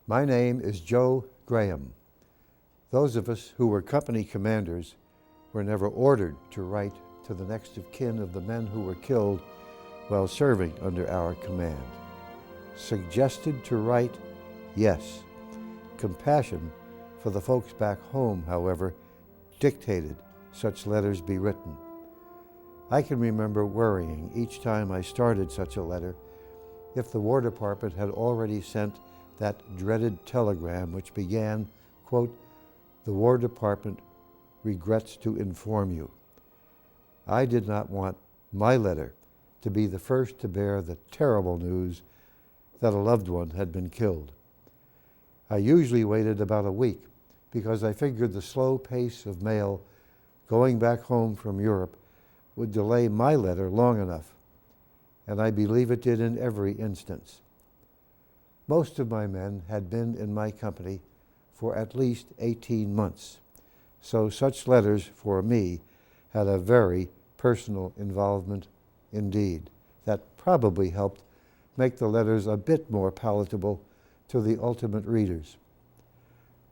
My name is Joe Graham. Those of us who were company commanders were never ordered to write to the next of kin of the men who were killed while serving under our command. Suggested to write, yes. Compassion for the folks back home, however, dictated such letters be written. I can remember worrying each time I started such a letter if the War Department had already sent that dreaded telegram which began, quote, "The War Department regrets to inform you." I did not want my letter to be the first to bear the terrible news that a loved one had been killed. I usually waited about a week because I figured the slow pace of mail going back home from Europe would delay my letter long enough, and I believe it did in every instance. Most of my men had been in my company for at least 18 months, so such letters for me had a very personal involvement indeed. That probably helped make the letters a bit more palatable to the ultimate readers.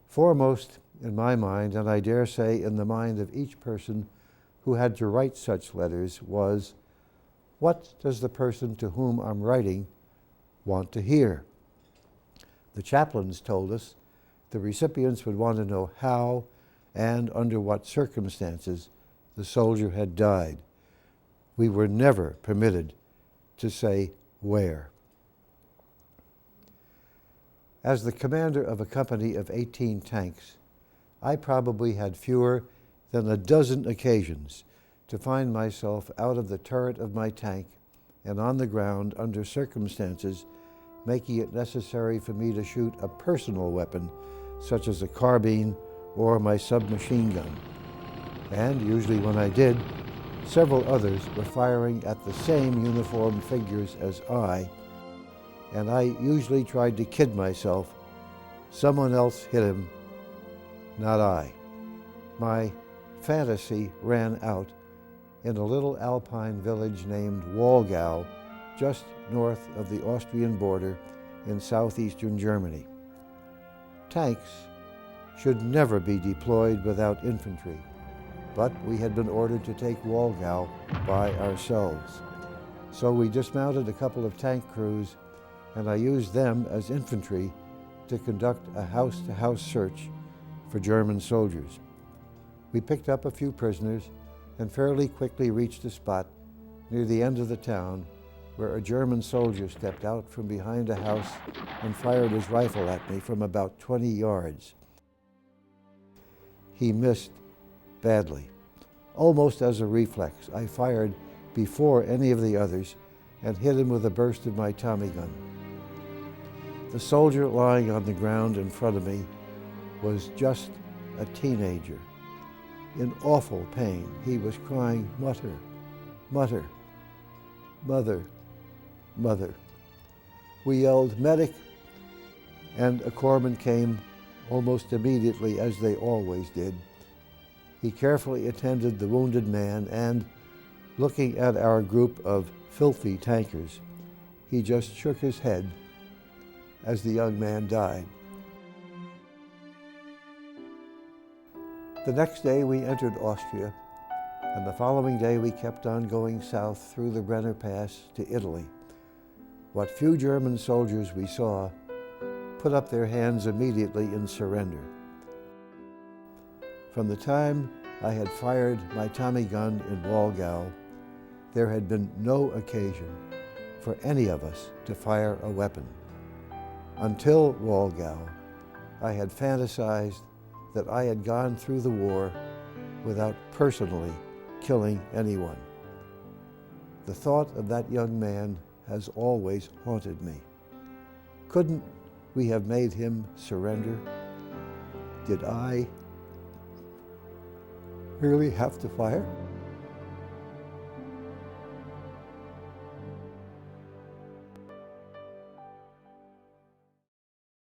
Foremost in my mind, and I dare say in the mind of each person who had to write such letters, was, what does the person to whom I'm writing want to hear? The chaplains told us the recipients would want to know how and under what circumstances the soldier had died. We were never permitted to say where. As the commander of a company of 18 tanks, I probably had fewer than a dozen occasions to find myself out of the turret of my tank and on the ground under circumstances making it necessary for me to shoot a personal weapon, such as a carbine or my submachine gun. And usually when I did, several others were firing at the same uniformed figures as I, and I usually tried to kid myself, someone else hit him, not I. My fantasy ran out in a little alpine village named Wallgau, just north of the Austrian border in southeastern Germany. Tanks should never be deployed without infantry, but we had been ordered to take Wallgau by ourselves. So we dismounted a couple of tank crews, and I used them as infantry to conduct a house-to-house search for German soldiers. We picked up a few prisoners and fairly quickly reached a spot near the end of the town where a German soldier stepped out from behind a house and fired his rifle at me from about 20 yards. He missed badly. Almost as a reflex, I fired before any of the others and hit him with a burst of my Tommy gun. The soldier lying on the ground in front of me was just a teenager. In awful pain, he was crying, "Mutter, mutter, mother, mother." We yelled, "Medic," and a corpsman came almost immediately, as they always did. He carefully attended the wounded man and, looking at our group of filthy tankers, he just shook his head as the young man died. The next day we entered Austria, and the following day we kept on going south through the Brenner Pass to Italy. What few German soldiers we saw put up their hands immediately in surrender. From the time I had fired my Tommy gun in Wallgau, there had been no occasion for any of us to fire a weapon. Until Wallgau, I had fantasized that I had gone through the war without personally killing anyone. The thought of that young man has always haunted me. Couldn't we have made him surrender? Did I really have to fire?